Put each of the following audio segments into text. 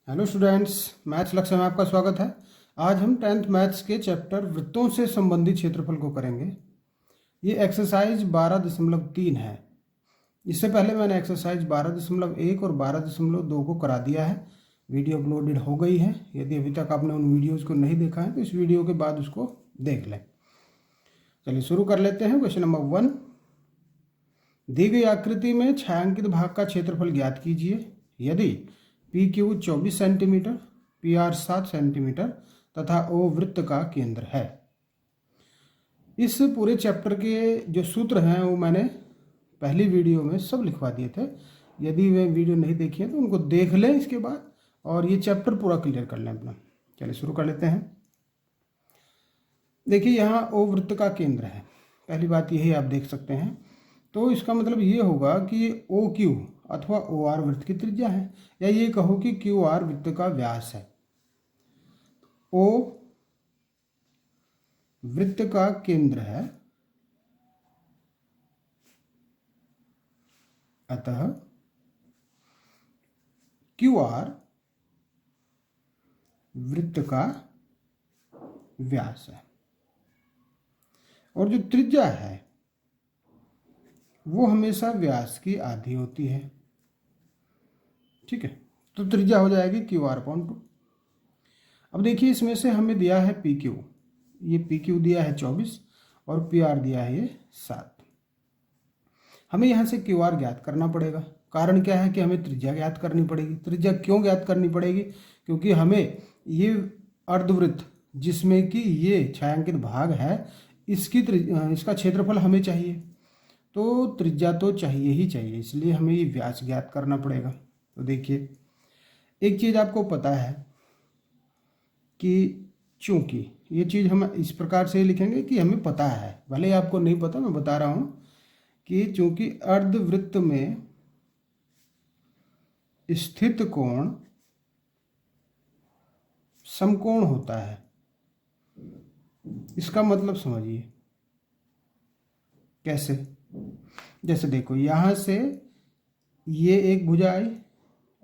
Hello students, maths लक्ष्य में आपका स्वागत है। आज हम 10th मैथ्स के चैप्टर वृत्तों से संबंधित क्षेत्रफल को करेंगे। ये एक्सरसाइज 12.3 है। इससे पहले मैंने एक्सरसाइज 12.1 और 12.2 को करा दिया है। वीडियो अपलोडेड हो गई है। यदि अभी तक आपने उन वीडियोज़ को नहीं देखा है तो इस वीडियो के बाद उसको देख लें। चलिए शुरू कर लेते हैं। क्वेश्चन नंबर 1, दी गई आकृति में छायांकित भाग का क्षेत्रफल ज्ञात कीजिए। यदि P Q 24 centimetre, P R 7 centimetre तथा ओ वृत्त का केंद्र है। इस पूरे चैप्टर के जो सूत्र हैं वो मैंने पहली वीडियो में सब लिखवा दिए थे। यदि वे वीडियो नहीं देखी है तो उनको देख लें इसके बाद, और ये चैप्टर पूरा क्लियर कर लें अपना। चलिए शुरू कर लेते हैं। देखिए यहाँ ओ वृत्त का केंद्र है, पहली बात यही आप देख सकते हैं। तो इसका मतलब ये होगा कि ओ क्यू अथवा ओ आर वृत्त की त्रिज्या है, या ये कहो कि क्यू आर वृत्त का व्यास है। ओ वृत्त का केंद्र है, अतः क्यू आर वृत्त का व्यास है। और जो त्रिज्या है वो हमेशा व्यास की आधी होती है। ठीक है, तो त्रिज्या हो जाएगी क्यू आर अपॉन 2। अब देखिए इसमें से हमें दिया है पी क्यू, ये पी क्यू दिया है 24 और पी आर दिया है ये 7। हमें यहाँ से क्यू आर ज्ञात करना पड़ेगा। कारण क्या है कि हमें त्रिज्या ज्ञात करनी पड़ेगी। त्रिज्या क्यों ज्ञात करनी पड़ेगी? क्योंकि हमें ये अर्धवृत्त जिसमें कि ये छायांकित भाग है इसका क्षेत्रफल हमें चाहिए, तो त्रिज्या तो चाहिए ही चाहिए, इसलिए हमें ये व्यास ज्ञात करना पड़ेगा। तो देखिए एक चीज़ आपको पता है कि चूंकि ये चीज़ हम इस प्रकार से लिखेंगे कि हमें पता है, भले ही आपको नहीं पता, मैं बता रहा हूँ कि चूंकि अर्धवृत्त में स्थित कोण समकोण होता है। इसका मतलब समझिए कैसे। जैसे देखो यहाँ से ये एक भुजा आई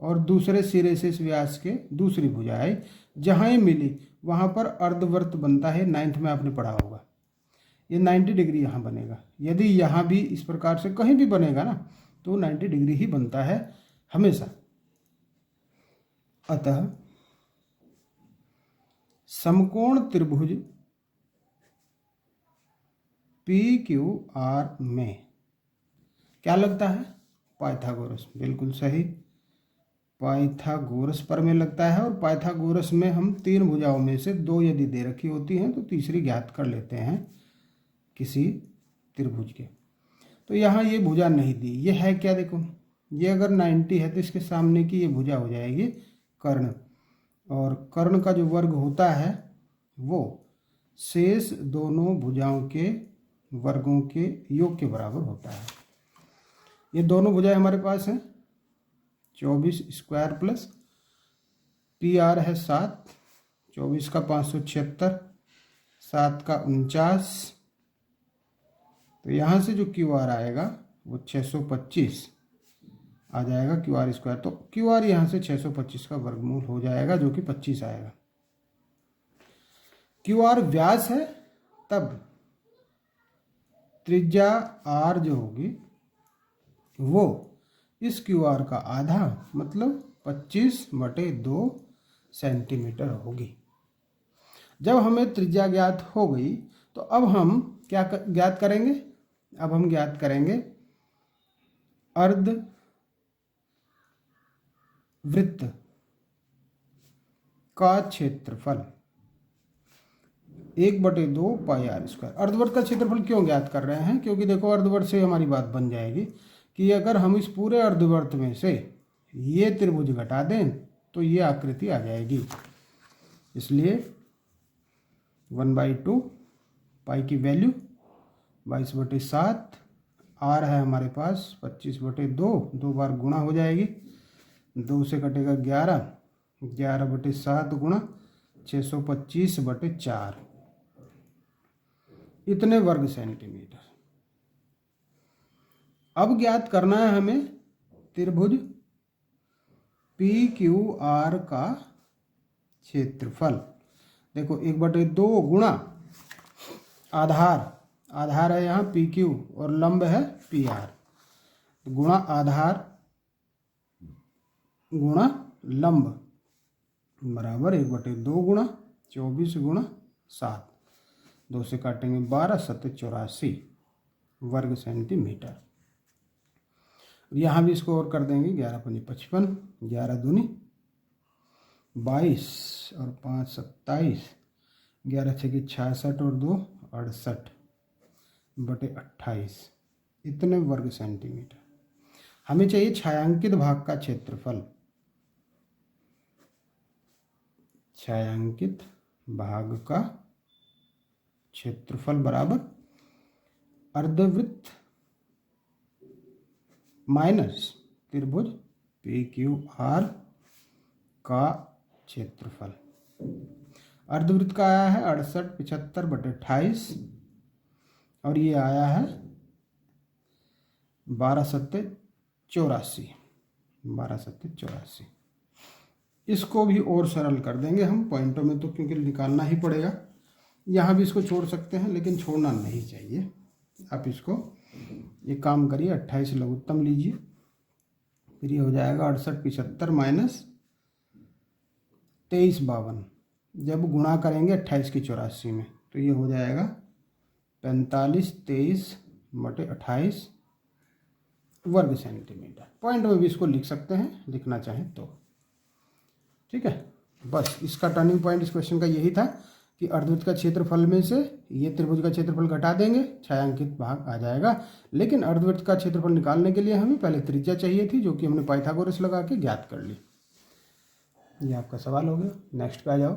और दूसरे सिरे से इस व्यास के दूसरी भुजा आई, जहाँ ये मिली वहाँ पर अर्धवृत्त बनता है। 9th में आपने पढ़ा होगा, ये 90 डिग्री यहाँ बनेगा। यदि यहाँ भी इस प्रकार से कहीं भी बनेगा ना तो 90 डिग्री ही बनता है हमेशा। अतः समकोण त्रिभुज पी क्यू आर में क्या लगता है? पाइथागोरस। बिल्कुल सही, पाइथागोरस पर में लगता है। और पाइथागोरस में हम 3 भुजाओं में से 2 यदि दे रखी होती हैं तो तीसरी ज्ञात कर लेते हैं किसी त्रिभुज के। तो यहाँ ये भुजा नहीं दी, ये है क्या? देखो ये अगर 90 है तो इसके सामने की ये भुजा हो जाएगी कर्ण, और कर्ण का जो वर्ग होता है वो शेष दोनों भुजाओं के वर्गों के योग के बराबर होता है। ये दोनों भुजाएं हमारे पास हैं 24 स्क्वायर प्लस पी आर है 7, 24 का 576, 7 का 49। तो यहाँ से जो क्यू आर आएगा वो 625 आ जाएगा क्यू आर स्क्वायर। तो क्यू आर यहाँ से 625 का वर्गमूल हो जाएगा जो कि 25 आएगा। क्यू आर व्यास है, तब त्रिज्या आर जो होगी वो इस क्यू आर का आधा मतलब 25/2 सेंटीमीटर होगी। जब हमें त्रिज्या ज्ञात हो गई तो अब हम क्या ज्ञात करेंगे? अब हम ज्ञात करेंगे अर्ध वृत्त का क्षेत्रफल 1/2 पाई आर स्क्वायर। अर्धवृत्त का क्षेत्रफल क्यों ज्ञात कर रहे हैं? क्योंकि देखो अर्धवृत्त से हमारी बात बन जाएगी कि अगर हम इस पूरे अर्धवृत्त में से ये त्रिभुज घटा दें तो ये आकृति आ जाएगी। इसलिए 1/2 पाई की वैल्यू 22/7, आर है हमारे पास 25/2, 2 बार गुणा हो जाएगी, 2 से कटेगा 11, 11/7 गुणा 625/4, इतने वर्ग सेंटीमीटर। अब ज्ञात करना है हमें त्रिभुज PQR का क्षेत्रफल। देखो 1/2 गुणा आधार है यहाँ PQ और लंब है PR, गुणा आधार गुणा लंब बराबर 1/2 गुणा 24 गुणा 7, 2 से काटेंगे 12, 7 84 वर्ग सेंटीमीटर। यहाँ भी इसको और कर देंगे, 11 पंजे 55, 11 दूनी 22 और 5 27, 11 छक्के 66 और 2 68/28 इतने वर्ग सेंटीमीटर। हमें चाहिए छायांकित भाग का क्षेत्रफल। छायांकित भाग का क्षेत्रफल बराबर अर्धवृत्त माइनस त्रिभुज PQR का क्षेत्रफल। अर्धवृत्त का आया है 68/75/28 और ये आया है 12/7 84। इसको भी और सरल कर देंगे हम पॉइंटों में, तो क्योंकि निकालना ही पड़ेगा। यहाँ भी इसको छोड़ सकते हैं लेकिन छोड़ना नहीं चाहिए। आप इसको एक काम करिए, 28 लघुत्तम लीजिए, फिर ये हो जाएगा 68/75 माइनस 23/52। जब गुणा करेंगे 28 की 84 में तो ये हो जाएगा 45 23/28 वर्ग सेंटीमीटर। पॉइंट में भी इसको लिख सकते हैं, लिखना चाहें तो। ठीक है, बस इसका टर्निंग पॉइंट इस क्वेश्चन का यही था कि अर्धवृत्त का क्षेत्रफल में से ये त्रिभुज का क्षेत्रफल घटा देंगे, छायांकित भाग आ जाएगा। लेकिन अर्धवृत्त का क्षेत्रफल निकालने के लिए हमें पहले त्रिज्या चाहिए थी, जो कि हमने पाइथागोरस लगा के ज्ञात कर ली। ये आपका सवाल हो गया। नेक्स्ट पे आ जाओ।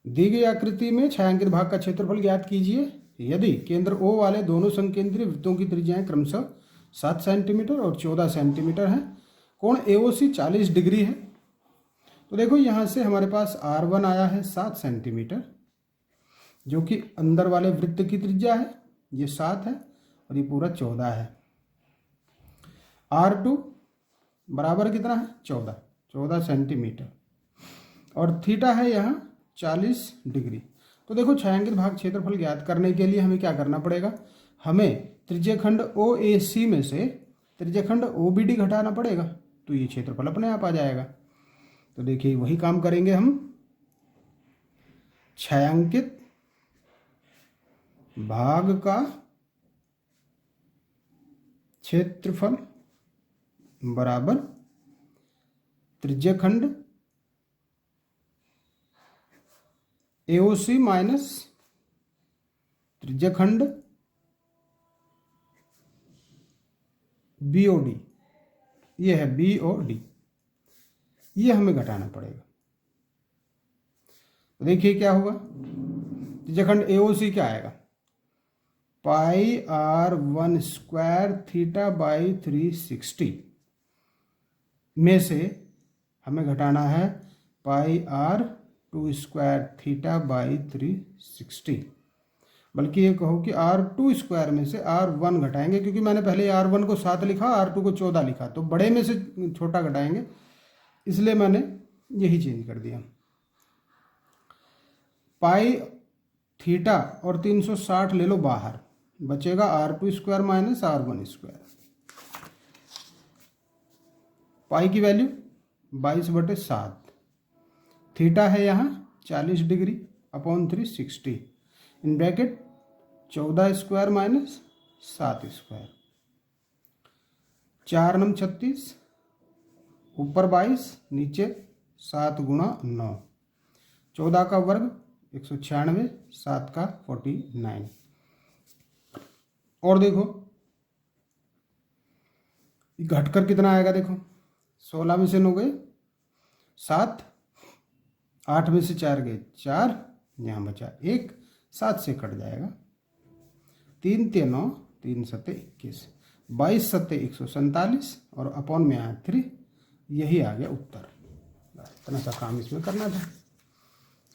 दी गई आकृति में छायांकित भाग का क्षेत्रफल ज्ञात कीजिए यदि केंद्र O वाले दोनों संकेंद्रीय वृत्तों की त्रिज्याएं क्रमशः 7 सेंटीमीटर और 14 सेंटीमीटर हैं। कोण AOC 40 डिग्री है। तो देखो यहाँ से हमारे पास R1 आया है 7 सेंटीमीटर, जो कि अंदर वाले वृत्त की त्रिज्या है, ये 7 है और ये पूरा 14 है। R2 बराबर कितना है 14 सेंटीमीटर और थीटा है यहाँ 40 डिग्री। तो देखो छायांकित भाग क्षेत्रफल ज्ञात करने के लिए हमें क्या करना पड़ेगा, हमें त्रिज्यखंड OAC में से त्रिज्यखंड OBD घटाना पड़ेगा, तो ये क्षेत्रफल अपने आप आ जाएगा। तो देखिए वही काम करेंगे हम। छायांकित भाग का क्षेत्रफल बराबर त्रिज्यखंड AOC माइनस त्रिज्यखंड BOD। ये है BOD, ये हमें घटाना पड़ेगा। देखिए क्या होगा, त्रिज्यखंड AOC क्या आएगा, πr1² θ/360 में से हमें घटाना है πr2² θ/360, बल्कि ये कहो कि R2² में से R1 घटाएंगे, क्योंकि मैंने पहले R1 को 7 लिखा, R2 को 14 लिखा, तो बड़े में से छोटा घटाएंगे, इसलिए मैंने यही चेंज कर दिया। पाई थीटा और 360 ले लो बाहर, बचेगा R2² माइनस R1²। पाई की वैल्यू 22/7, थीटा है यहाँ 40 degree upon 360 in bracket 14² minus 7², 4 9 36, ऊपर 22 नीचे 7 गुणा 9, 14 का वर्ग 196, 7 का 49। और देखो घटकर कितना आएगा, देखो 16 में से 9 गए 7, 8 में से 4 गए 4, यहाँ बचा 1, 7 से कट जाएगा, 3 × 9 3 × 7 21, 22 × 7 147 और अपॉन में आया 3, यही आ गया उत्तर। इतना सा काम इसमें करना था,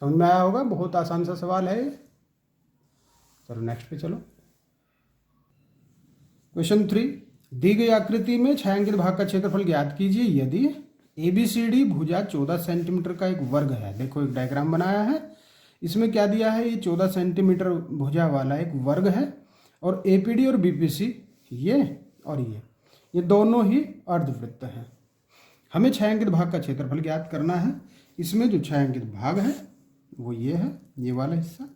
समझ में आया होगा, बहुत आसान सा सवाल है। चलो नेक्स्ट पे चलो। क्वेश्चन 3, दी गई आकृति में छायांकित भाग का क्षेत्रफल ज्ञात कीजिए यदि ABCD भुजा 14 सेंटीमीटर का एक वर्ग है। देखो एक डायग्राम बनाया है, इसमें क्या दिया है, ये 14 सेंटीमीटर भुजा वाला एक वर्ग है और APD और BPC ये और ये दोनों ही अर्धवृत्त हैं। हमें छायांकित भाग का क्षेत्रफल ज्ञात करना है। इसमें जो छायांकित भाग है वो ये है, ये वाला हिस्सा,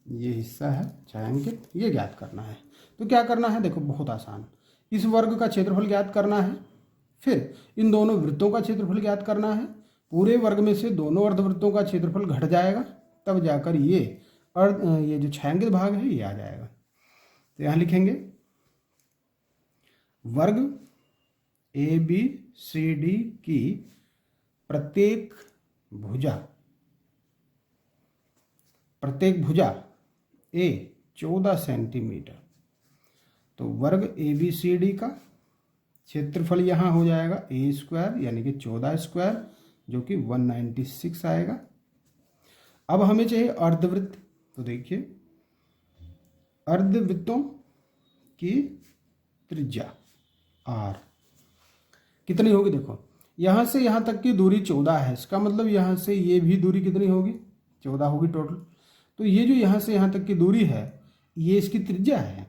ये हिस्सा है छायांकित, ये ज्ञात करना है। तो क्या करना है, देखो बहुत आसान, इस वर्ग का क्षेत्रफल ज्ञात करना है, फिर इन दोनों वृत्तों का क्षेत्रफल ज्ञात करना है। पूरे वर्ग में से दोनों अर्धवृत्तों का क्षेत्रफल घट जाएगा, तब जाकर ये जो छायांकित भाग है ये आ जाएगा। तो यहाँ लिखेंगे वर्ग ABCD की प्रत्येक भुजा A 14 सेंटीमीटर, तो वर्ग ABCD का क्षेत्रफल यहाँ हो जाएगा A² यानी कि 14² जो कि 196 आएगा। अब हमें चाहिए अर्धवृत्त, तो देखिए अर्धवृत्तों की त्रिज्या R कितनी होगी, देखो यहाँ से यहाँ तक की दूरी 14 है, इसका मतलब यहाँ से ये भी दूरी कितनी होगी, 14 होगी टोटल। तो ये जो यहाँ से यहाँ तक की दूरी है ये इसकी त्रिज्या है,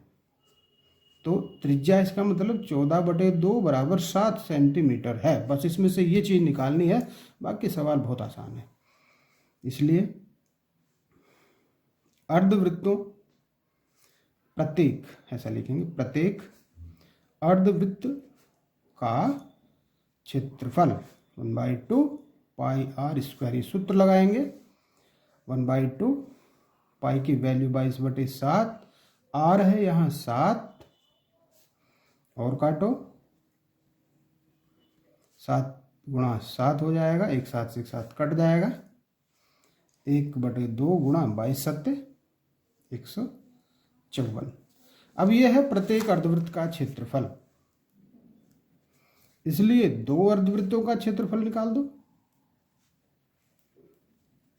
तो त्रिज्या इसका मतलब 14/2 बराबर 7 सेंटीमीटर है। बस इसमें से ये चीज़ निकालनी है, बाकी सवाल बहुत आसान है। इसलिए अर्धवृत्तों प्रत्येक, ऐसा लिखेंगे, प्रत्येक अर्धवृत्त का क्षेत्रफल 1/2 पाई R², ये सूत्र लगाएंगे, 1/2 पाई की वैल्यू 22/7, R है यहाँ 7 और काटो, 7 गुणा 7 हो जाएगा, एक 7 से 7 कट जाएगा, 1/2 गुणा 22×7 154। अब यह है प्रत्येक अर्धवृत्त का क्षेत्रफल, इसलिए दो अर्धवृत्तों का क्षेत्रफल निकाल दो।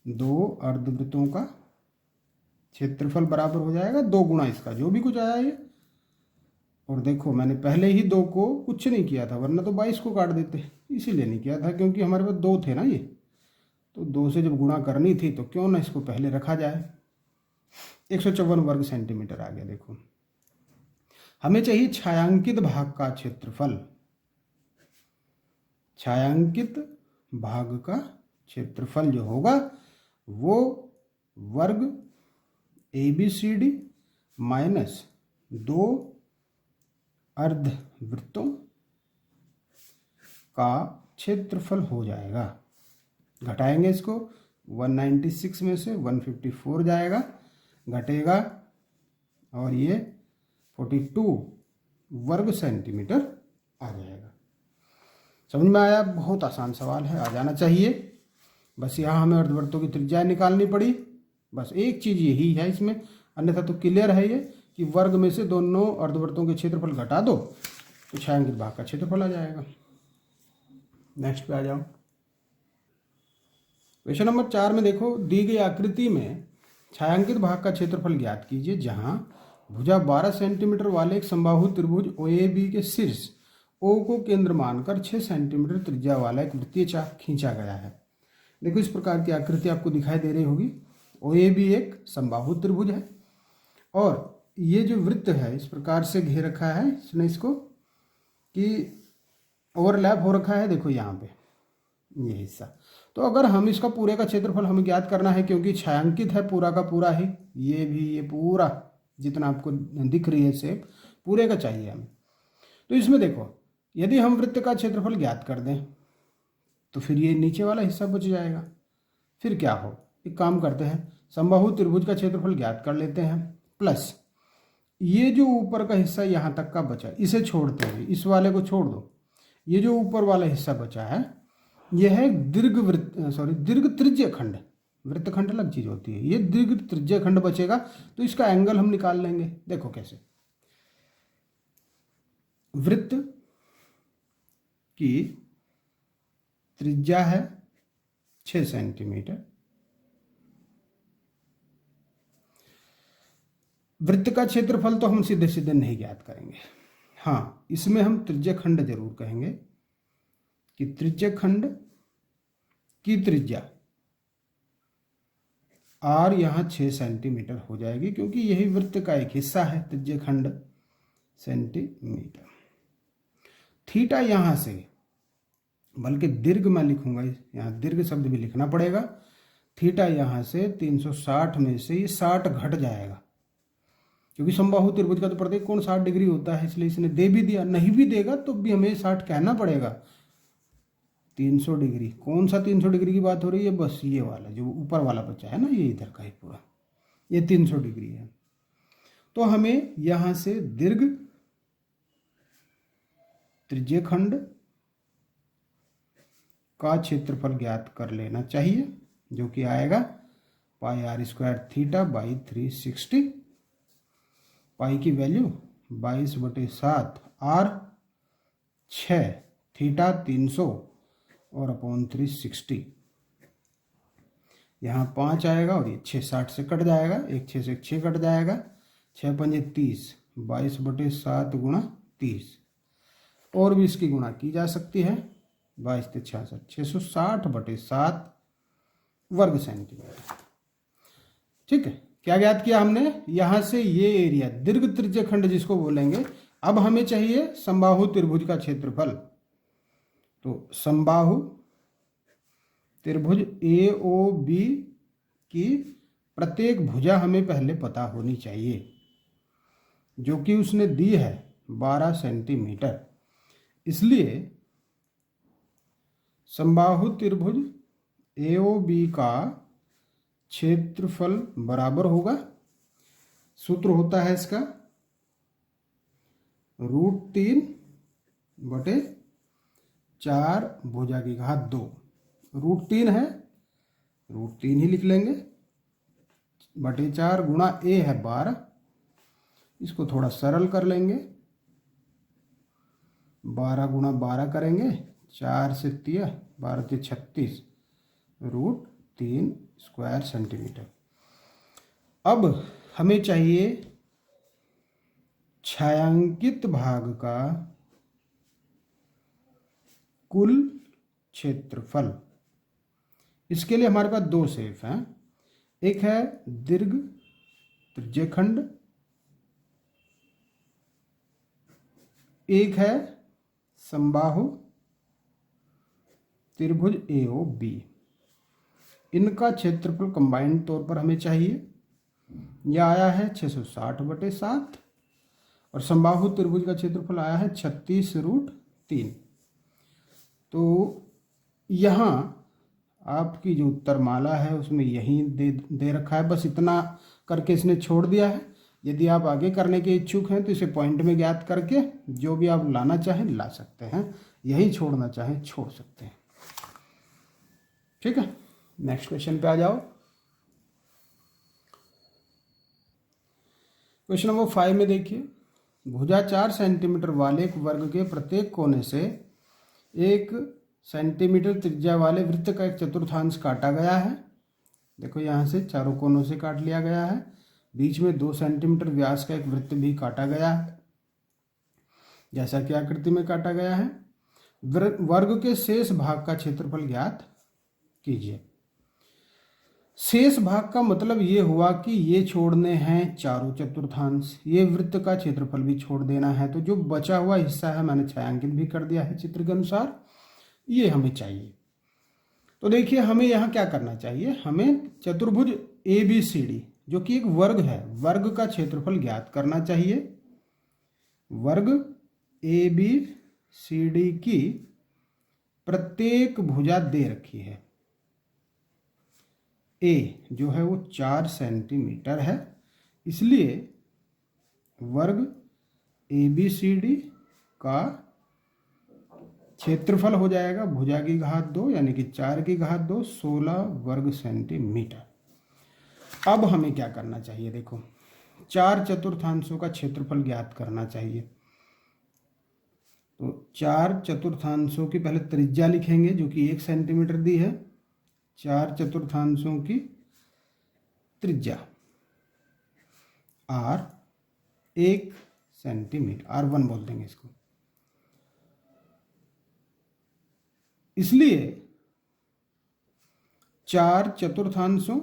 दो अर्धवृत्तों का क्षेत्रफल बराबर हो जाएगा 2 गुणा इसका जो भी कुछ आया ये, और देखो मैंने पहले ही 2 को कुछ नहीं किया था, वरना तो 22 को काट देते, इसीलिए नहीं किया था क्योंकि हमारे पास 2 थे ना ये, तो 2 से जब गुणा करनी थी तो क्यों ना इसको पहले रखा जाए। 154 वर्ग सेंटीमीटर आ गया। देखो हमें चाहिए छायांकित भाग का क्षेत्रफल, छायांकित भाग का क्षेत्रफल जो होगा वो वर्ग ABCD माइनस 2 अर्धवृत्तों का क्षेत्रफल हो जाएगा। घटाएंगे इसको, 196 में से 154 जाएगा, घटेगा और ये 42 वर्ग सेंटीमीटर आ जाएगा। समझ में आया? बहुत आसान सवाल है, आ जाना चाहिए। बस यहाँ हमें अर्धवृत्तों की त्रिज्या निकालनी पड़ी, बस एक चीज़ यही है इसमें, अन्यथा तो क्लियर है ये कि वर्ग में से दोनों अर्धवृत्तों के क्षेत्रफल घटा दो तो छायांकित भाग का क्षेत्रफल आ जाएगा। नेक्स्ट पे आ जाओ। क्वेश्चन नंबर 4 में देखो, दी गई आकृति में छायांकित भाग का क्षेत्रफल ज्ञात कीजिए जहां भुजा 12 सेंटीमीटर वाले एक समबाहु त्रिभुज OAB के शीर्ष O को केंद्र मानकर 6 सेंटीमीटर त्रिज्या वाला एक वृत्तीय चाप खींचा गया है। देखो इस प्रकार की आकृति आपको दिखाई दे रही होगी। OAB एक समबाहु त्रिभुज है और ये जो वृत्त है इस प्रकार से घेर रखा है इसने इसको, कि ओवरलैप हो रखा है। देखो यहाँ पे ये हिस्सा, तो अगर हम इसका पूरे का क्षेत्रफल हमें ज्ञात करना है क्योंकि छायांकित है पूरा का पूरा ही, ये भी ये पूरा जितना आपको दिख रही है शेप पूरे का चाहिए हमें। तो इसमें देखो यदि हम वृत्त का क्षेत्रफल ज्ञात कर दें तो फिर ये नीचे वाला हिस्सा बच जाएगा। फिर क्या हो, एक काम करते हैं, समबाहु त्रिभुज का क्षेत्रफल ज्ञात कर लेते हैं, प्लस ये जो ऊपर का हिस्सा यहाँ तक का बचा इसे छोड़ते हैं, इस वाले को छोड़ दो, ये जो ऊपर वाला हिस्सा बचा है यह है दीर्घ त्रिज्य खंड। वृत्तखंड अलग चीज होती है, ये दीर्घ त्रिज्य खंड बचेगा तो इसका एंगल हम निकाल लेंगे। देखो कैसे, वृत्त की त्रिज्या है 6 सेंटीमीटर, वृत्त का क्षेत्रफल तो हम सीधे सीधे नहीं ज्ञात करेंगे, हाँ, इसमें हम त्रिज्यखंड जरूर कहेंगे कि त्रिज्यखंड की त्रिज्या r यहाँ 6 सेंटीमीटर हो जाएगी, क्योंकि यही वृत्त का एक हिस्सा है त्रिज्यखंड सेंटीमीटर। थीटा यहाँ से, बल्कि दीर्घ मैं लिखूंगा, यहाँ दीर्घ शब्द भी लिखना पड़ेगा। थीटा यहाँ से 360 में से ये 60 घट जाएगा, क्योंकि समबाहु त्रिभुज का तो प्रत्येक कोण 60 डिग्री होता है, इसलिए इसने दे भी दिया। नहीं भी देगा तो भी हमें 60 कहना पड़ेगा। 300 डिग्री, कौन सा 300 डिग्री की बात हो रही है? बस ये वाला जो ऊपर वाला बच्चा है ना, ये इधर का ही पूरा, ये 300 डिग्री है। तो हमें यहां से दीर्घ त्रिज्यखंड का क्षेत्रफल ज्ञात कर लेना चाहिए, जो कि आएगा पाई r स्क्वायर थीटा बाई 360। पाई की वैल्यू 22/7 r 6, थीटा 300 और अपॉन 360। यहाँ 5 आएगा और ये 6 60 से कट जाएगा, एक 6 से 6 कट जाएगा, 6 पंजे 30, 22/7 गुणा 30। और भी इसकी गुणा की जा सकती है, 22 से 66, 660/7 वर्ग सेंटीमीटर। ठीक है, क्या ज्ञात किया हमने? यहां से ये एरिया दीर्घ त्रिज्यखंड जिसको बोलेंगे। अब हमें चाहिए समबाहु त्रिभुज का क्षेत्रफल। तो समबाहु त्रिभुज AOB की प्रत्येक भुजा हमें पहले पता होनी चाहिए, जो कि उसने दी है 12 सेंटीमीटर। इसलिए समबाहु त्रिभुज AOB का क्षेत्रफल बराबर होगा, सूत्र होता है इसका √3/4 भुजा की घात 2। √3 है, √3 ही लिख लेंगे, /4 गुणा a है 12, इसको थोड़ा सरल कर लेंगे, 12 गुणा 12 करेंगे, 4 से 3, 12 से 36, √3 स्क्वायर सेंटीमीटर। अब हमें चाहिए छायांकित भाग का कुल क्षेत्रफल। इसके लिए हमारे पास दो शेप हैं, एक है दीर्घ त्रिज्यखंड, एक है समबाहु त्रिभुज AOB। इनका क्षेत्रफल कंबाइंड तौर पर हमें चाहिए, यह आया है 660/7 और समबाहु त्रिभुज का क्षेत्रफल आया है 36√3। तो यहाँ आपकी जो उत्तरमाला है उसमें यही दे रखा है, बस इतना करके इसने छोड़ दिया है। यदि आप आगे करने के इच्छुक हैं तो इसे पॉइंट में ज्ञात करके जो भी आप लाना चाहें ला सकते हैं, यही छोड़ना चाहें छोड़ सकते हैं। ठीक है, नेक्स्ट क्वेश्चन पे आ जाओ। क्वेश्चन नंबर 5 में देखिए, भुजा 4 सेंटीमीटर वाले एक वर्ग के प्रत्येक कोने से 1 सेंटीमीटर त्रिज्या वाले वृत्त का एक चतुर्थांश काटा गया है। देखो यहाँ से चारों कोनों से काट लिया गया है, बीच में 2 सेंटीमीटर व्यास का एक वृत्त भी काटा गया है, जैसा कि आकृति में काटा गया है। वर्ग के शेष भाग का क्षेत्रफल ज्ञात कीजिए। शेष भाग का मतलब ये हुआ कि ये छोड़ने हैं चारों चतुर्थांश, ये वृत्त का क्षेत्रफल भी छोड़ देना है। तो जो बचा हुआ हिस्सा है मैंने छायांकित भी कर दिया है चित्र के अनुसार, ये हमें चाहिए। तो देखिए हमें यहाँ क्या करना चाहिए, हमें चतुर्भुज ABCD जो कि एक वर्ग है, वर्ग का क्षेत्रफल ज्ञात करना चाहिए। वर्ग ABCD की प्रत्येक भुजा दे रखी है, A जो है वो 4 सेंटीमीटर है, इसलिए वर्ग ABCD का क्षेत्रफल हो जाएगा भुजा की घात 2 यानी कि 4 की घात 2, 16 वर्ग सेंटीमीटर। अब हमें क्या करना चाहिए, देखो 4 चतुर्थांशों का क्षेत्रफल ज्ञात करना चाहिए। तो 4 चतुर्थांशों की पहले त्रिज्या लिखेंगे जो कि 1 सेंटीमीटर दी है। 4 चतुर्थांशों की त्रिज्या R 1 सेंटीमीटर, R1 बोल देंगे इसको। इसलिए 4/4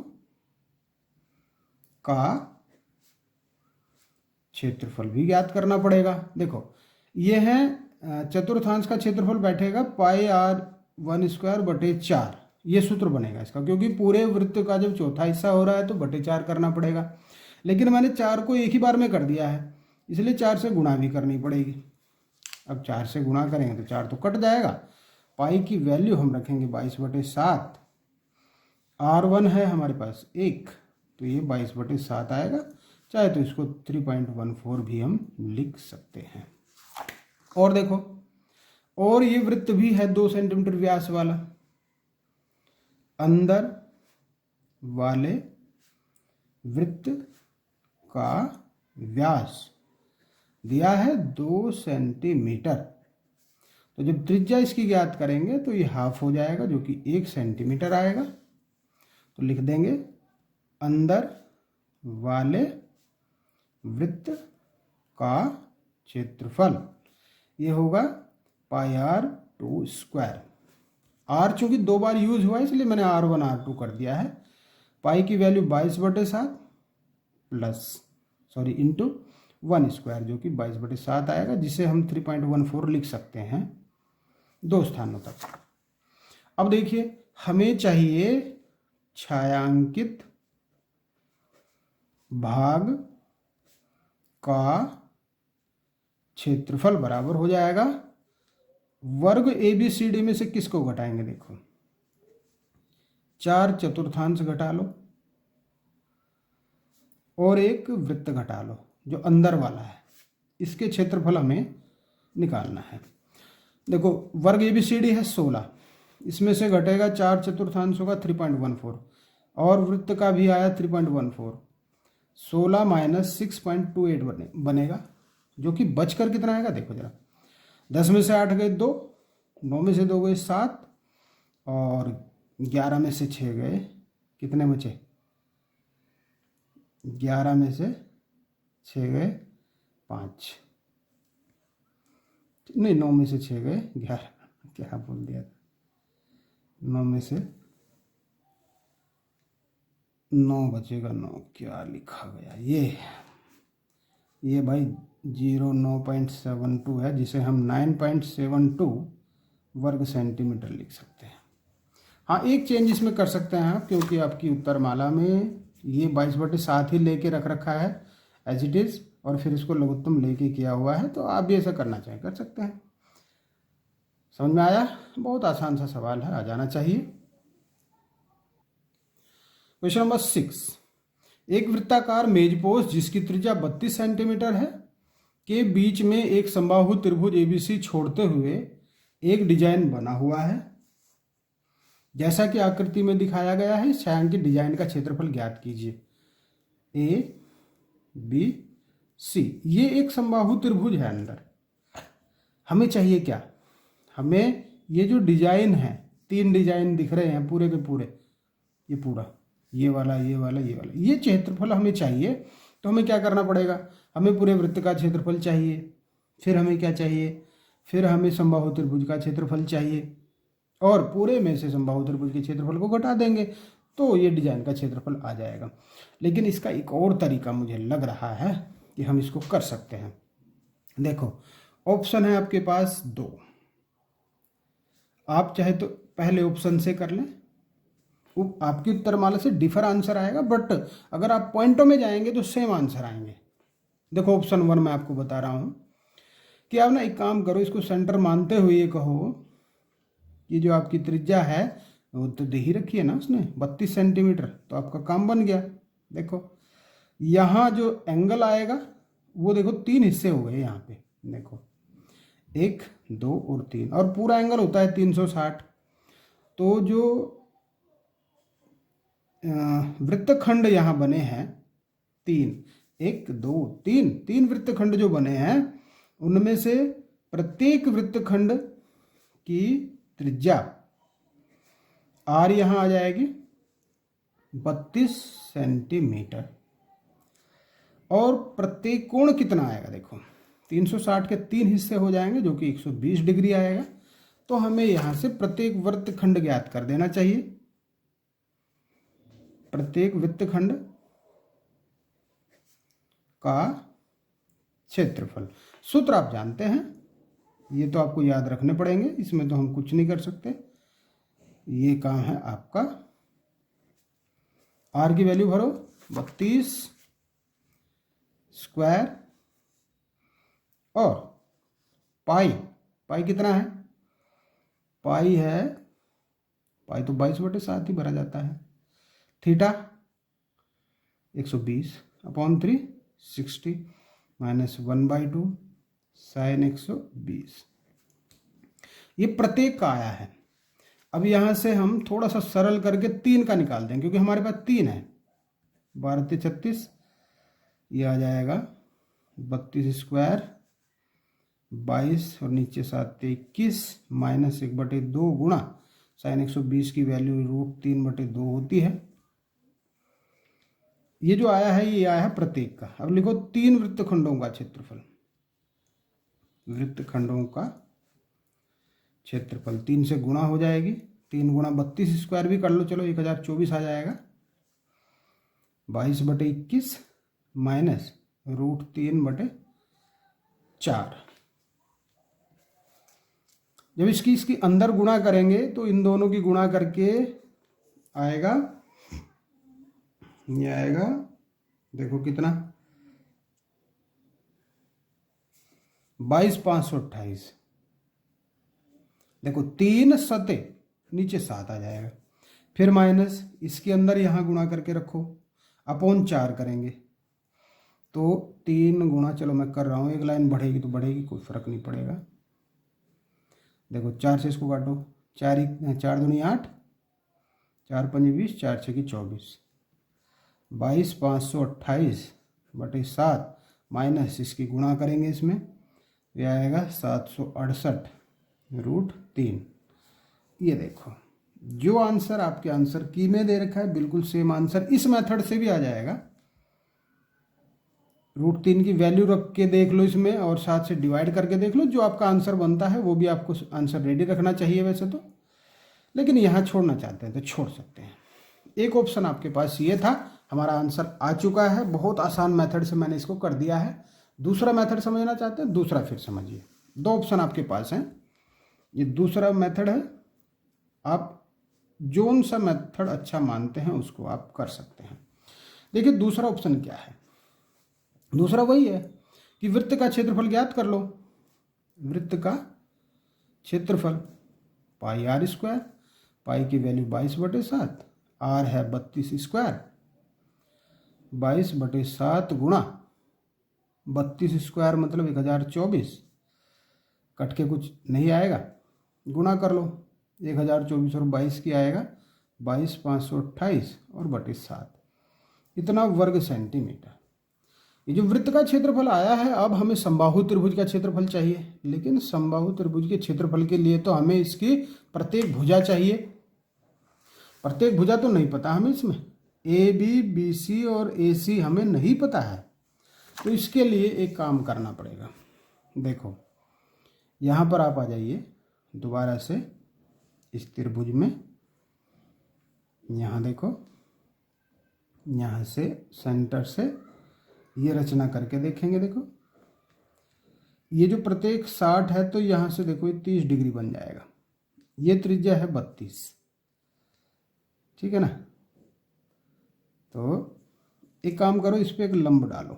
का क्षेत्रफल भी ज्ञात करना पड़ेगा। देखो ये है चतुर्थांश का क्षेत्रफल बैठेगा πr1²/4, ये सूत्र बनेगा इसका, क्योंकि पूरे वृत्त का जब चौथा हिस्सा हो रहा है तो बटे 4 करना पड़ेगा। लेकिन मैंने 4 को एक ही बार में कर दिया है, इसलिए 4 से गुणा भी करनी पड़ेगी। अब 4 से गुणा करेंगे तो 4 तो कट जाएगा। पाई की वैल्यू हम रखेंगे 22/7। R1 है हमारे पास 1, तो ये 22/7 आएगा। चाहे तो इसको 3.14 भी हम लिख सकते हैं। और देखो, और ये वृत्त भी है 2 सेंटीमीटर व्यास वाला। अंदर वाले वृत्त का व्यास दिया है 2 सेंटीमीटर। तो जब त्रिज्या इसकी ज्ञात करेंगे तो ये हाफ हो जाएगा, जो कि 1 सेंटीमीटर आएगा। तो लिख देंगे अंदर वाले वृत्त का क्षेत्रफल, ये होगा πr2²। R चूंकि 2 बार यूज हुआ है इसलिए मैंने R1 R2 कर दिया है। पाई की वैल्यू 22/7 इंटू 1², जो कि 22/7 आएगा, जिसे हम 3.14 लिख सकते हैं 2 स्थानों तक। अब देखिए, हमें चाहिए छायांकित भाग का क्षेत्रफल बराबर हो जाएगा वर्ग ABCD में से किसको घटाएंगे। देखो 4/4 घटा लो और एक वृत्त घटा लो जो अंदर वाला है, इसके क्षेत्रफल हमें निकालना है। देखो वर्ग ABCD है 16, इसमें से घटेगा 4/4 का 3.14 और वृत्त का भी आया 3.14। 16 - 6.28 बनेगा, जो कि बचकर कितना आएगा देखो जरा। 10 में से 8 गए 2, 9 में से 2 गए 7 और 11 में से 6 गए, कितने बचे? 11 में से 6 गए 5, नहीं 9 में से 6 गए 11, क्या बोल दिया था, 9 में से 9 बचेगा 9, क्या लिखा गया ये भाई 09.72 है, जिसे हम 9.72 वर्ग सेंटीमीटर लिख सकते हैं। हाँ, एक चेंज इसमें कर सकते हैं आप, क्योंकि आपकी उत्तरमाला में ये 22/7 ही लेके रख रखा है एज इट इज़, और फिर इसको लघुत्तम लेके किया हुआ है, तो आप भी ऐसा करना चाहें कर सकते हैं। समझ में आया? बहुत आसान सा सवाल है, आ जाना चाहिए। क्वेश्चन नंबर 6, एक वृत्ताकार मेजपोश जिसकी त्रिज्या 32 सेंटीमीटर है के बीच में एक समबाहु त्रिभुज ABC छोड़ते हुए एक डिजाइन बना हुआ है। जैसा कि आकृति में दिखाया गया है, इस छायांकित डिजाइन का क्षेत्रफल ज्ञात कीजिए। ABC, ये एक समबाहु त्रिभुज है अंदर। हमें चाहिए क्या? हमें ये जो डिजाइन है, 3 डिजाइन दिख रहे हैं पूरे के पूरे, ये पूरा, ये वाला, ये वाला, ये वाला, ये क्षेत्रफल हमें चाहिए। तो हमें क्या करना पड़ेगा? हमें पूरे वृत्त का क्षेत्रफल चाहिए, फिर हमें क्या चाहिए? फिर हमें समबाहु त्रिभुज का क्षेत्रफल चाहिए, और पूरे में से समबाहु त्रिभुज के क्षेत्रफल को घटा देंगे तो ये डिजाइन का क्षेत्रफल आ जाएगा। लेकिन इसका एक और तरीका मुझे लग रहा है कि हम इसको कर सकते हैं। देखो ऑप्शन है आपके पास 2, आप चाहे तो पहले ऑप्शन से कर लें, आपकी उत्तरमाला से डिफर आंसर आएगा, बट अगर आप पॉइंटों में जाएंगे तो सेम आंसर आएंगे। देखो ऑप्शन 1 मैं आपको बता रहा हूं कि आप ना एक काम करो, इसको सेंटर मानते हुए ये कहो, ये जो आपकी त्रिज्या है वो तो दे ही रखी है ना उसने 32 सेंटीमीटर, तो आपका काम बन गया। देखो यहाँ जो एंगल आएगा वो देखो 3 हिस्से हो गए यहाँ पे, देखो 1, 2 और 3, और पूरा एंगल होता है 360। तो जो वृत्तखंड यहाँ बने हैं 3, 1, 2, 3 वृत्तखंड जो बने हैं, उनमें से प्रत्येक वृत्तखंड की त्रिज्या R यहाँ आ जाएगी 32 सेंटीमीटर, और प्रत्येक कोण कितना आएगा? देखो 360 के 3 हिस्से हो जाएंगे जो कि 120 डिग्री आएगा। तो हमें यहाँ से प्रत्येक वृत्तखंड ज्ञात कर देना चाहिए। प्रत्येक वृत्तखंड का क्षेत्रफल सूत्र आप जानते हैं, ये तो आपको याद रखने पड़ेंगे, इसमें तो हम कुछ नहीं कर सकते। ये काम है आपका। आर की वैल्यू भरो 32 स्क्वायर और पाई कितना है? पाई तो 22/7 ही भरा जाता है। Theta 120/3 60 -1/2 sine 120। ये प्रत्येक का आया है। अब यहाँ से हम थोड़ा सा सरल करके 3 का निकाल दें, क्योंकि हमारे पास 3 है। 12 × 36, ये आ जाएगा 32 स्क्वायर 22 और नीचे 7 × 21 -1/2 गुणा साइन 120 की वैल्यू √3/2 होती है। ये जो आया है ये आया है प्रत्येक का। अब लिखो 3 वृत्तखंडों का क्षेत्रफल। वृत्तखंडों का क्षेत्रफल 3 से गुणा हो जाएगी। 3 गुणा 32 स्क्वायर भी कर लो, चलो 1024 आ जाएगा। 22/21 माइनस √3/4। जब इसकी अंदर गुणा करेंगे तो इन दोनों की गुणा करके आएगा, ये आएगा देखो कितना, 22,528। देखो 3 सते नीचे 7 आ जाएगा, फिर माइनस इसके अंदर यहाँ गुणा करके रखो, अपॉन 4 करेंगे तो 3 गुणा, चलो मैं कर रहा हूँ, एक लाइन बढ़ेगी तो बढ़ेगी, कोई फर्क नहीं पड़ेगा। देखो 4 से इसको काटो, 4 दूनी 8, 4 पंजे 20, 4 छः 24, 22,528/7 माइनस इसकी गुणा करेंगे इसमें, ये आएगा 768/3। ये देखो जो आंसर आपके आंसर की में दे रखा है बिल्कुल सेम आंसर इस मेथड से भी आ जाएगा। √3 की वैल्यू रख के देख लो इसमें और 7 से डिवाइड करके देख लो, जो आपका आंसर बनता है वो भी आपको आंसर रेडी रखना चाहिए वैसे तो, लेकिन यहाँ छोड़ना चाहते हैं तो छोड़ सकते हैं। एक ऑप्शन आपके पास ये था, हमारा आंसर आ चुका है। बहुत आसान मेथड से मैंने इसको कर दिया है। दूसरा मेथड समझना चाहते हैं, दूसरा फिर समझिए। 2 ऑप्शन आपके पास हैं, ये दूसरा मेथड है। आप जोन सा मेथड अच्छा मानते हैं उसको आप कर सकते हैं। देखिए दूसरा ऑप्शन क्या है, दूसरा वही है कि वृत्त का क्षेत्रफल ज्ञात कर लो। वृत्त का क्षेत्रफल πr², पाई की वैल्यू 22/7, आर है 32 स्क्वायर, 22/7 गुणा 32 स्क्वायर मतलब 1024, कट के कुछ नहीं आएगा, गुणा कर लो 1024 और 22 की आएगा 22,528 और 7, इतना वर्ग सेंटीमीटर। ये जो वृत्त का क्षेत्रफल आया है, अब हमें समबाहु त्रिभुज का क्षेत्रफल चाहिए, लेकिन समबाहु त्रिभुज के क्षेत्रफल के लिए तो हमें इसकी प्रत्येक भुजा चाहिए। प्रत्येक भुजा तो नहीं पता हमें, इसमें AB BC और AC हमें नहीं पता है, तो इसके लिए एक काम करना पड़ेगा। देखो यहाँ पर आप आ जाइए दोबारा से इस त्रिभुज में, यहाँ देखो, यहाँ से सेंटर से ये रचना करके देखेंगे। देखो ये जो प्रत्येक 60 है तो यहाँ से देखो ये 30 डिग्री बन जाएगा। ये त्रिज्या है 32, ठीक है ना। तो एक काम करो, इस पे एक लंब डालो,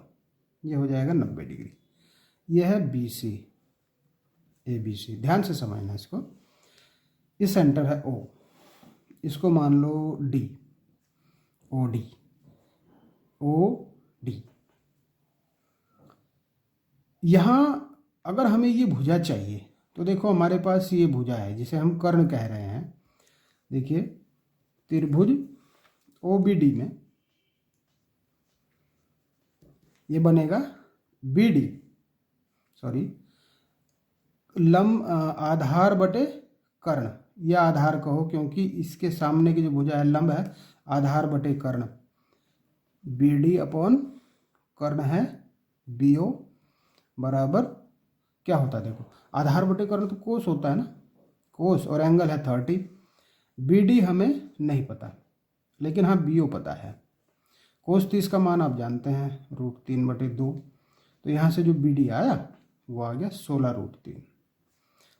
ये हो जाएगा 90 डिग्री। ये है BC ABC, ध्यान से समझना इसको। ये सेंटर है O, इसको मान लो D, OD। यहाँ अगर हमें ये भुजा चाहिए तो देखो हमारे पास ये भुजा है जिसे हम कर्ण कह रहे हैं। देखिए त्रिभुज OBD में ये बनेगा BD, सॉरी लंब आधार बटे कर्ण, या आधार कहो क्योंकि इसके सामने की जो भुजा है लंब है, आधार बटे कर्ण, BD अपॉन कर्ण है BO बराबर क्या होता है देखो, आधार बटे कर्ण तो कोस होता है ना, कोस, और एंगल है 30। BD हमें नहीं पता, लेकिन हाँ BO पता है। कोस 30 का मान आप जानते हैं √3/2, तो यहाँ से जो BD आया वो आ गया 16√3।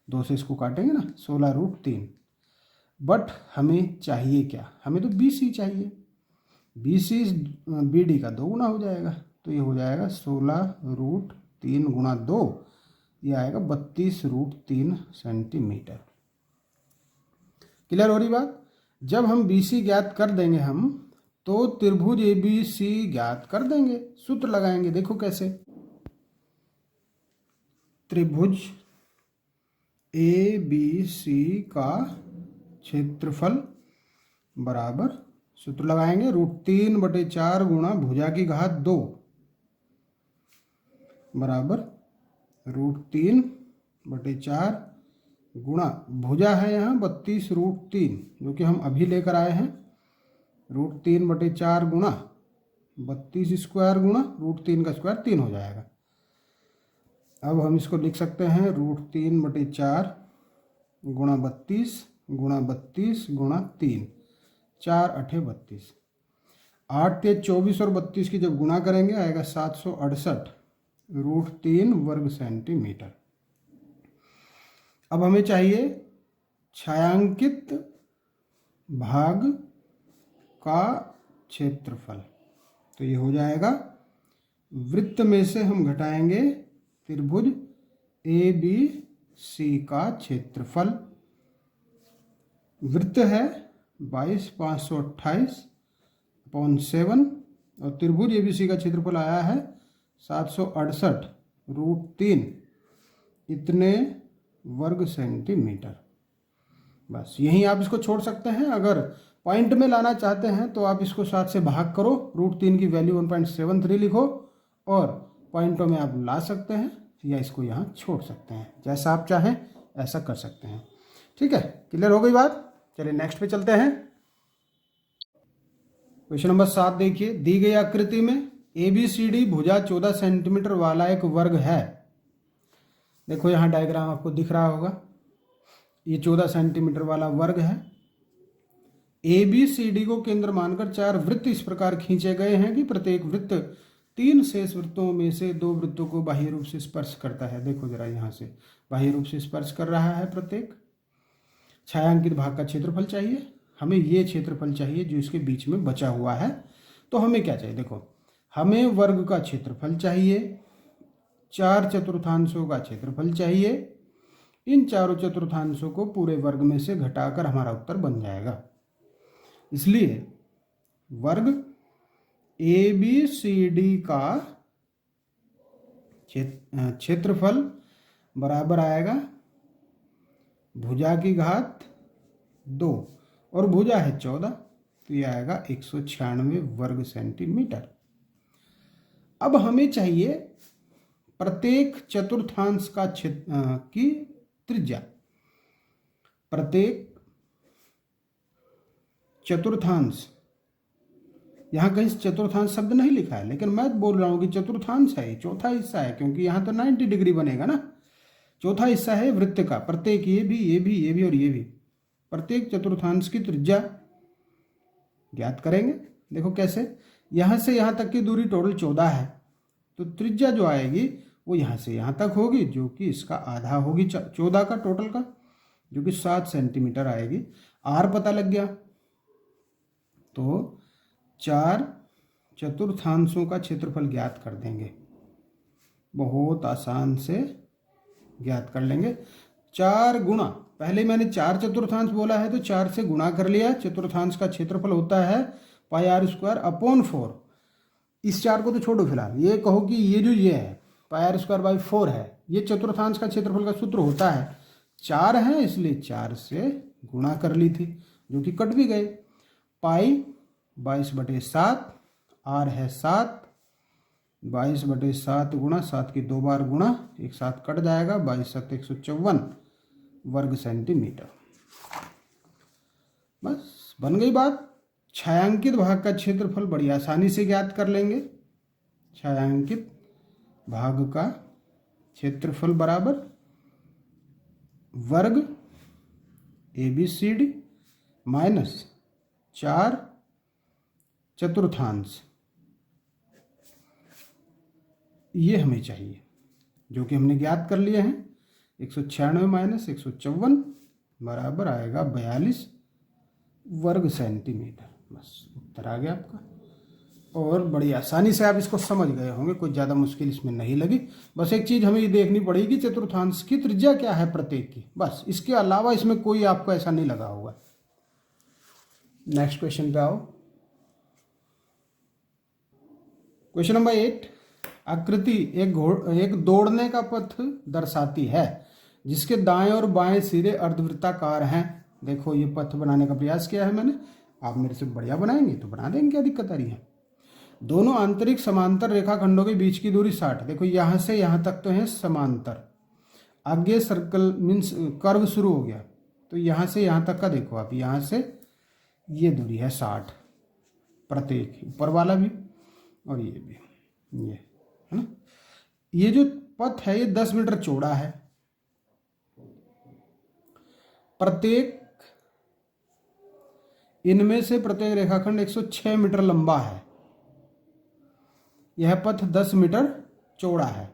2 से इसको काटेंगे ना, 16√3। बट हमें चाहिए क्या, हमें तो BC चाहिए। BC BD का 2 गुना हो जाएगा, तो ये हो जाएगा 16√3 गुणा 2, ये आएगा 32√3 सेंटीमीटर। क्लियर हो रही बात। जब हम BC ज्ञात कर देंगे हम, तो त्रिभुज ABC ज्ञात कर देंगे। सूत्र लगाएंगे, देखो कैसे। त्रिभुज ABC का क्षेत्रफल बराबर, सूत्र लगाएंगे, √3/4 गुणा भुजा की घात 2 बराबर √3/4 गुणा भुजा है यहाँ 32√3, जो कि हम अभी लेकर आए हैं। √3/4 गुणा 32 स्क्वायर गुणा √3 का स्क्वायर 3 हो जाएगा। अब हम इसको लिख सकते हैं √3/4 गुणा 32 गुणा 32 गुणा 3, 4 8 32, 8 ते 24 और 32 की जब गुणा करेंगे आएगा 768√3 वर्ग सेंटीमीटर। अब हमें चाहिए छायांकित भाग का क्षेत्रफल, तो ये हो जाएगा, वृत्त में से हम घटाएंगे त्रिभुज ABC का क्षेत्रफल। वृत्त है 22,528/7 और त्रिभुज ABC का क्षेत्रफल आया है 768√3 इतने वर्ग सेंटीमीटर। बस यहीं आप इसको छोड़ सकते हैं। अगर पॉइंट में लाना चाहते हैं तो आप इसको 7 से भाग करो, √3 की वैल्यू 1.73 लिखो और पॉइंटों में आप ला सकते हैं, या इसको यहाँ छोड़ सकते हैं, जैसा आप चाहें ऐसा कर सकते हैं। ठीक है, क्लियर हो गई बात। चलिए नेक्स्ट पे चलते हैं। क्वेश्चन नंबर 7 देखिए, दी गई आकृति में ABCD भुजा 14 सेंटीमीटर वाला एक वर्ग है। देखो यहाँ डायग्राम आपको दिख रहा होगा, ये 14 सेंटीमीटर वाला वर्ग है। ABCD को केंद्र मानकर 4 वृत्त इस प्रकार खींचे गए हैं कि प्रत्येक वृत्त 3 शेष वृत्तों में से 2 वृत्तों को बाह्य रूप से स्पर्श करता है। देखो जरा, यहाँ से बाह्य रूप से स्पर्श कर रहा है प्रत्येक। छायांकित भाग का क्षेत्रफल चाहिए हमें, ये क्षेत्रफल चाहिए जो इसके बीच में बचा हुआ है। तो हमें क्या चाहिए, देखो हमें वर्ग का क्षेत्रफल चाहिए, 4 चतुर्थांशों का क्षेत्रफल चाहिए। इन चारों चतुर्थांशों को पूरे वर्ग में से घटाकर हमारा उत्तर बन जाएगा। इसलिए वर्ग ABCD का क्षेत्रफल बराबर आएगा भुजा की घात 2 और भुजा है 14, तो यह आएगा 196 वर्ग सेंटीमीटर। अब हमें चाहिए प्रत्येक चतुर्थांश का की त्रिज्या। प्रत्येक चतुर्थांश, यहाँ कहीं चतुर्थांश शब्द नहीं लिखा है, लेकिन मैं बोल रहा हूँ कि चतुर्थांश है, चौथा हिस्सा है, क्योंकि यहाँ तो 90 डिग्री बनेगा ना। चौथा हिस्सा है वृत्त का, प्रत्येक ये भी और ये भी, प्रत्येक चतुर्थांश की त्रिज्या ज्ञात करेंगे। देखो कैसे, यहाँ से यहाँ तक की दूरी टोटल 14 है, तो त्रिज्या जो आएगी वो यहाँ से यहाँ तक होगी, जो कि इसका आधा होगी 14 का टोटल का, जो कि 7 सेंटीमीटर आएगी। R पता लग गया, तो 4 चतुर्थांशों का क्षेत्रफल ज्ञात कर देंगे, बहुत आसान से ज्ञात कर लेंगे। 4 गुणा, पहले मैंने 4 चतुर्थांश बोला है तो 4 से गुणा कर लिया। चतुर्थांश का क्षेत्रफल होता है πr²/4। इस 4 को तो छोड़ो फिलहाल, ये कहो कि ये जो ये है πr²/4 है, ये चतुर्थांश का क्षेत्रफल का सूत्र होता है। 4 है इसलिए 4 से गुणा कर ली थी, जो कि कट भी गए। पाई 22/7, R है 7, 22/7 गुणा 7 की 2 बार गुणा, एक साथ कट जाएगा, 22×7 154 वर्ग सेंटीमीटर। बस बन गई बात। छायांकित भाग का क्षेत्रफल बड़ी आसानी से ज्ञात कर लेंगे। छायांकित भाग का क्षेत्रफल बराबर वर्ग ABCD माइनस 4 चतुर्थांश, ये हमें चाहिए, जो कि हमने ज्ञात कर लिए हैं। 196 माइनस 154 बराबर आएगा 42 वर्ग सेंटीमीटर। बस उत्तर आ गया आपका, और बड़ी आसानी से आप इसको समझ गए होंगे, कोई ज़्यादा मुश्किल इसमें नहीं लगी। बस एक चीज़ हमें ये देखनी पड़ेगी, चतुर्थांश की त्रिज्या क्या है प्रत्येक की, बस इसके अलावा इसमें कोई आपको ऐसा नहीं लगा होगा। नेक्स्ट क्वेश्चन पे आओ। क्वेश्चन नंबर 8, आकृति एक दौड़ने का पथ दर्शाती है जिसके दाएं और बाएं सिरे अर्धवृत्ताकार हैं। देखो ये पथ बनाने का प्रयास किया है मैंने, आप मेरे से बढ़िया बनाएंगे तो बना देंगे, क्या दिक्कत आ रही है। दोनों आंतरिक समांतर रेखाखंडों के बीच की दूरी 60। देखो यहां से यहां तक तो है समांतर, आगे सर्कल मीन्स कर्व शुरू हो गया, तो यहां से यहां तक का देखो आप, यहां से ये दूरी है 60 प्रत्येक, ऊपर वाला भी और ये भी, ये है ना। ये जो पथ है ये 10 मीटर चौड़ा है, प्रत्येक इनमें से प्रत्येक रेखाखंड 106 मीटर लंबा है। यह पथ 10 मीटर चौड़ा है।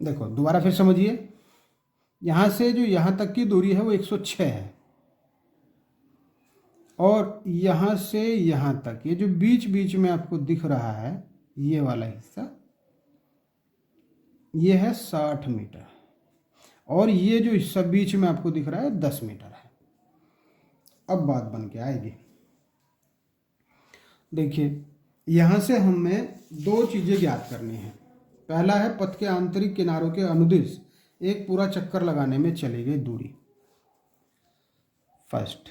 देखो दोबारा फिर समझिए, यहां से जो यहां तक की दूरी है वो 106 है, और यहां से यहां तक ये जो बीच बीच में आपको दिख रहा है ये वाला हिस्सा, ये है 60 मीटर, और ये जो हिस्सा बीच में आपको दिख रहा है 10 मीटर है। अब बात बन के आएगी, देखिए यहां से हमें दो चीजें ज्ञात करनी है। पहला है पथ के आंतरिक किनारों के अनुदिश एक पूरा चक्कर लगाने में चली गई दूरी। फर्स्ट,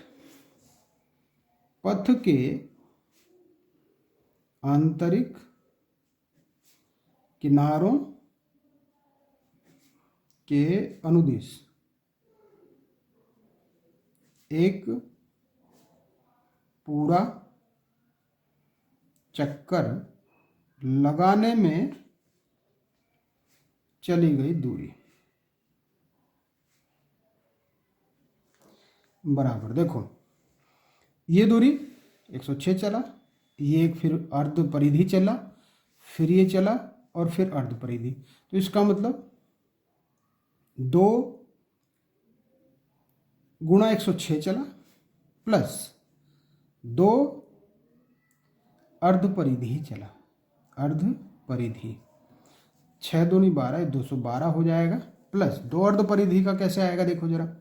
पथ के आंतरिक किनारों के अनुदिश एक पूरा चक्कर लगाने में चली गई दूरी बराबर, देखो ये दूरी 106 चला, ये एक फिर अर्ध परिधि चला, फिर ये चला और फिर अर्ध परिधि, तो इसका मतलब 2 गुणा 106 चला प्लस 2 अर्ध परिधि चला, अर्ध परिधि 6 दूनी 12, 212 हो जाएगा, प्लस 2 अर्ध परिधि का कैसे आएगा, देखो जरा,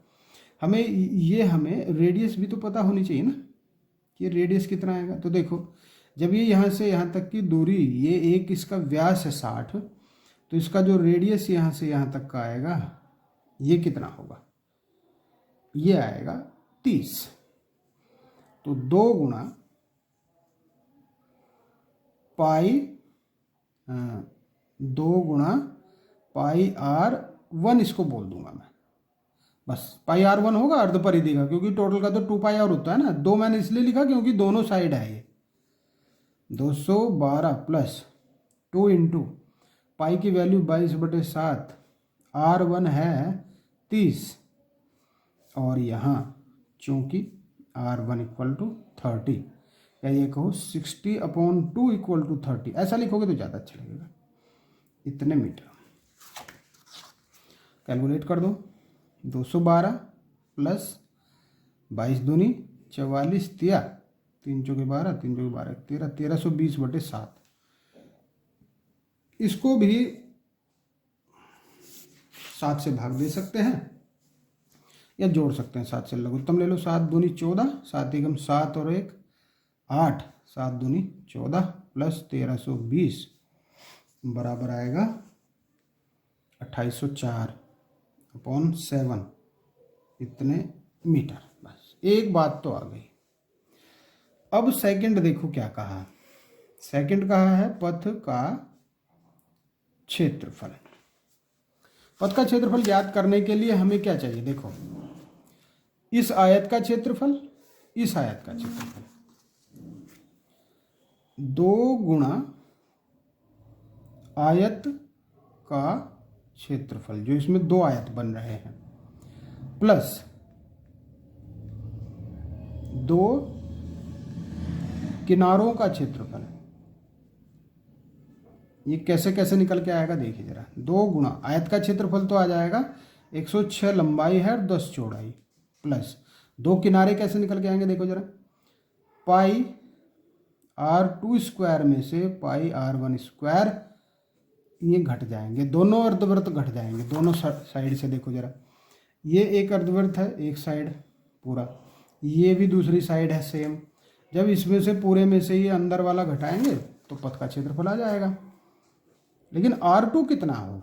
हमें रेडियस भी तो पता होनी चाहिए ना कि रेडियस कितना आएगा। तो देखो जब ये यहाँ से यहाँ तक की दूरी, ये एक इसका व्यास है 60, तो इसका जो रेडियस यहाँ से यहाँ तक का आएगा ये कितना होगा, ये आएगा 30। तो 2 गुणा पाई 2 गुणा पाई R1 इसको बोल दूंगा मैं, बस पाई R1 होगा अर्ध परिधि का, क्योंकि टोटल का तो 2 पाई R होता है ना। 2 मैंने इसलिए लिखा क्योंकि दोनों साइड है ये 212 प्लस 2 इंटू पाई की वैल्यू 22/7, R1 है 30, और यहाँ चूंकि R1 इक्वल टू 30, या ये कहो 60/2 इक्वल टू 30, ऐसा लिखोगे तो ज़्यादा अच्छा लगेगा। इतने मीटर कैलकुलेट कर दो, 212 प्लस 22 दूनी 44, 3 चौके 12, 3 चौके 12, 13, 1320/7। इसको भी 7 से भाग दे सकते हैं या जोड़ सकते हैं, 7 से लघुत्तम ले लो, 7 दूनी 14, 7 एकम 7 और 1 8, 7 दूनी 14 प्लस 1320 बराबर आएगा 2804/7, इतने मीटर। बस एक बात तो आ गई। अब सेकंड देखो क्या कहा, सेकंड कहा है पथ का क्षेत्रफल। पथ का क्षेत्रफल ज्ञात करने के लिए हमें क्या चाहिए, देखो इस आयत का क्षेत्रफल, इस आयत का क्षेत्रफल 2 गुणा आयत का क्षेत्रफल, जो इसमें दो आयत बन रहे हैं, प्लस दो किनारों का क्षेत्रफल। ये कैसे कैसे निकल के आएगा देखिए जरा। 2 गुणा आयत का क्षेत्रफल तो आ जाएगा 106 लंबाई है और 10 चौड़ाई, प्लस 2 किनारे कैसे निकल के आएंगे देखो जरा। पाई r2 स्क्वायर में से पाई r1 स्क्वायर, ये घट जाएंगे, दोनों अर्धवृत्त घट जाएंगे दोनों साइड से। देखो जरा, ये एक अर्धवृत्त है एक साइड पूरा, ये भी दूसरी साइड है सेम। जब इसमें से पूरे में से ये अंदर वाला घटाएंगे तो पथ का क्षेत्रफल आ जाएगा। लेकिन R2 कितना हो,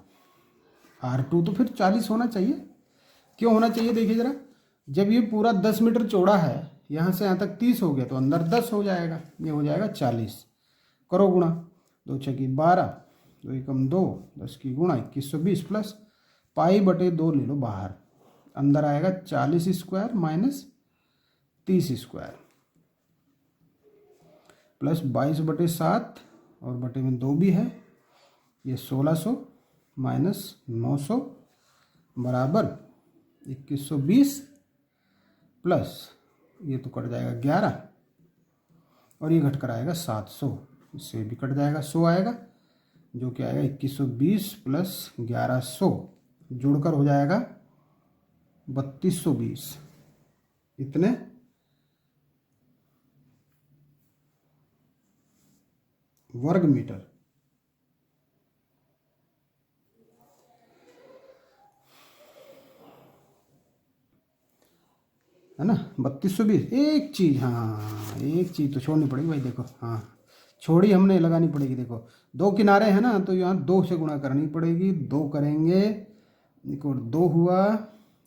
R2 तो फिर 40 होना चाहिए। क्यों होना चाहिए देखिए जरा, जब ये पूरा 10 मीटर चौड़ा है, यहाँ से यहाँ तक 30 हो गया तो अंदर 10 हो जाएगा, ये हो जाएगा 40। करो गुणा, 2 छकी 12, 2 एकम 2, 10 की गुणा 2120, प्लस पाई बटे 2 ले लो बाहर, अंदर आएगा 40 स्क्वायर माइनस 30 स्क्वायर, प्लस 22 बटे 7 और बटे में 2 भी है, ये 1600 माइनस 900 बराबर 2120, प्लस ये तो कट जाएगा 11 और ये घट कर आएगा 700, इससे भी कट जाएगा 100 आएगा, जो कि आएगा 2120 प्लस 1100 जोड़कर हो जाएगा 3220। इतने वर्ग मीटर। है ना, 3220। एक चीज़, हाँ एक चीज़ तो छोड़नी पड़ेगी भाई, देखो हाँ छोड़ी हमने, लगानी पड़ेगी। देखो 2 किनारे हैं ना, तो यहाँ 2 से गुणा करनी पड़ेगी, 2 करेंगे, देखो 2 हुआ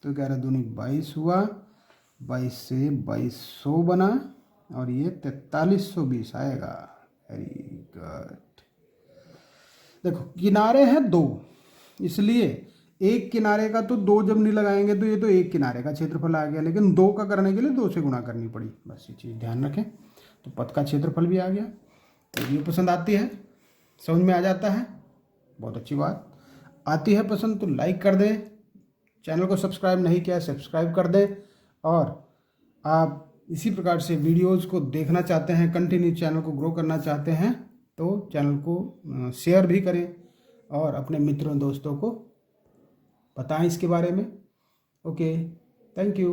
तो 11 दूनी 22 हुआ, 22 से 2200 बना और ये 4320 आएगा। Very good. देखो किनारे हैं 2, इसलिए एक किनारे का तो 2 जब नहीं लगाएंगे तो ये तो एक किनारे का क्षेत्रफल आ गया, लेकिन 2 का करने के लिए 2 से गुणा करनी पड़ी, बस ये चीज़ ध्यान रखें। तो पथ का क्षेत्रफल भी आ गया। तो ये पसंद आती है, समझ में आ जाता है, बहुत अच्छी बात। आती है पसंद तो लाइक कर दें, चैनल को सब्सक्राइब नहीं किया सब्सक्राइब कर दें, और आप इसी प्रकार से वीडियोज़ को देखना चाहते हैं, कंटिन्यू चैनल को ग्रो करना चाहते हैं, तो चैनल को शेयर भी करें और अपने मित्रों दोस्तों को बताएं इसके बारे में। Okay, thank you.